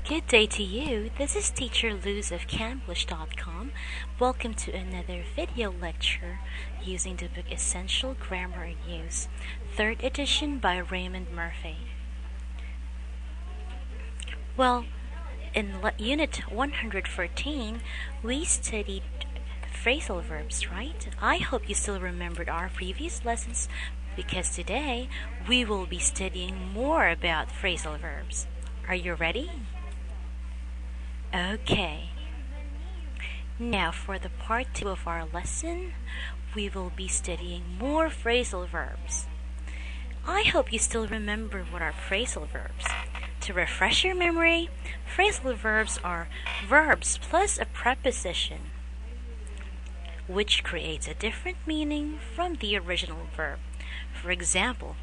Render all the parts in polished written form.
Good day to you. This is Teacher Luz of Camblish.com. Welcome to another video lecture using the book Essential Grammar in Use, 3rd edition by Raymond Murphy. Well, in Unit 114, we studied phrasal verbs, right? I hope you still remembered our previous lessons because today we will be studying more about phrasal verbs. Are you ready? Okay. Now for the part 2 of our lesson, we will be studying more phrasal verbs. I hope you still remember what are phrasal verbs. To refresh your memory, phrasal verbs are verbs plus a preposition, which creates a different meaning from the original verb. For example,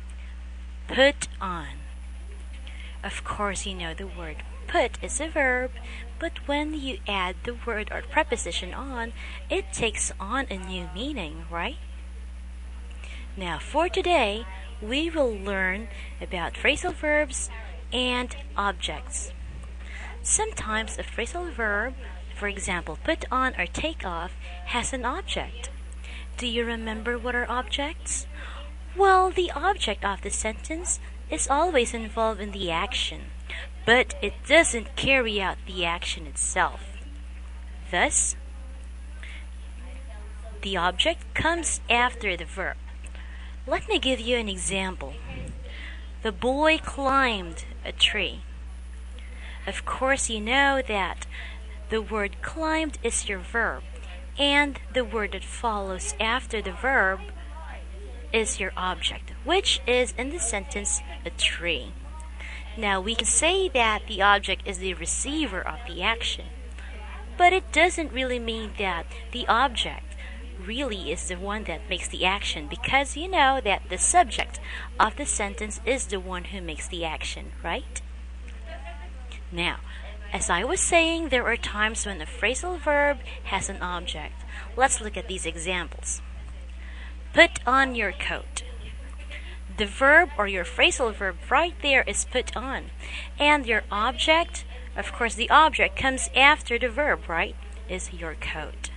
put on. Of course, you know the word put is a verb, but when you add the word or preposition on, it takes on a new meaning, right? Now, for today, we will learn about phrasal verbs and objects. Sometimes a phrasal verb, for example, put on or take off, has an object. Do you remember what are objects? Well, the object of the sentence is always involved in the action, but it doesn't carry out the action itself. Thus, the object comes after the verb. Let me give you an example. The boy climbed a tree. Of course, you know that the word climbed is your verb, and the word that follows after the verb is your object, which is in the sentence a tree. Now we can say that the object is the receiver of the action, but it doesn't really mean that the object really is the one that makes the action, because you know that the subject of the sentence is the one who makes the action, right? Now, as I was saying, there are times when a phrasal verb has an object. Let's look at these examples. Put on your coat. The verb or your phrasal verb right there is put on. And your object, of course the object comes after the verb, right? Is your coat.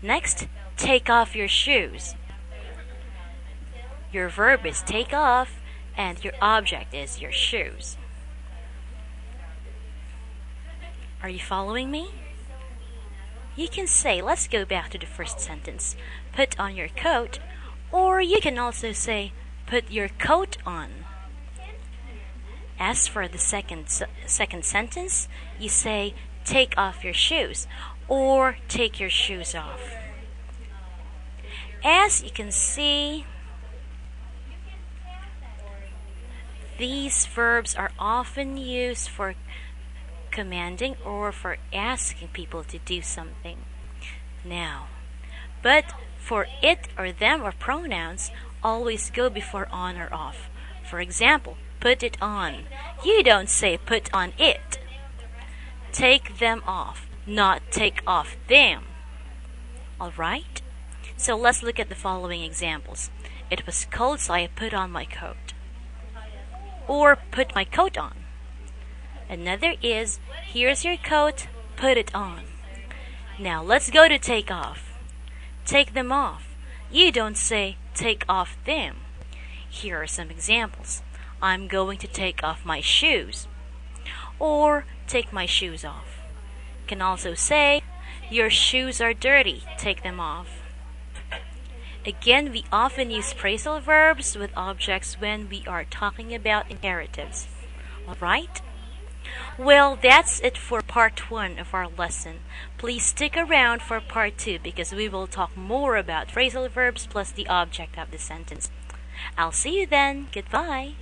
Next, take off your shoes. Your verb is take off and your object is your shoes. Are you following me? You can say, let's go back to the first sentence, put on your coat, or you can also say, put your coat on. As for the second sentence, you say, take off your shoes, or take your shoes off. As you can see, these verbs are often used for commanding or for asking people to do something. Now, but for it or them or pronouns, always go before on or off. For example, put it on. You don't say put on it. Take them off, not take off them. Alright? So let's look at the following examples. It was cold, so I put on my coat. Or put my coat on. Another is, here's your coat, put it on. Now let's go to take off. Take them off. You don't say take off them. Here are some examples. I'm going to take off my shoes. Or take my shoes off. You can also say, your shoes are dirty, take them off. Again, we often use phrasal verbs with objects when we are talking about imperatives. Alright? Well, that's it for part 1 of our lesson. Please stick around for part 2 because we will talk more about phrasal verbs plus the object of the sentence. I'll see you then. Goodbye.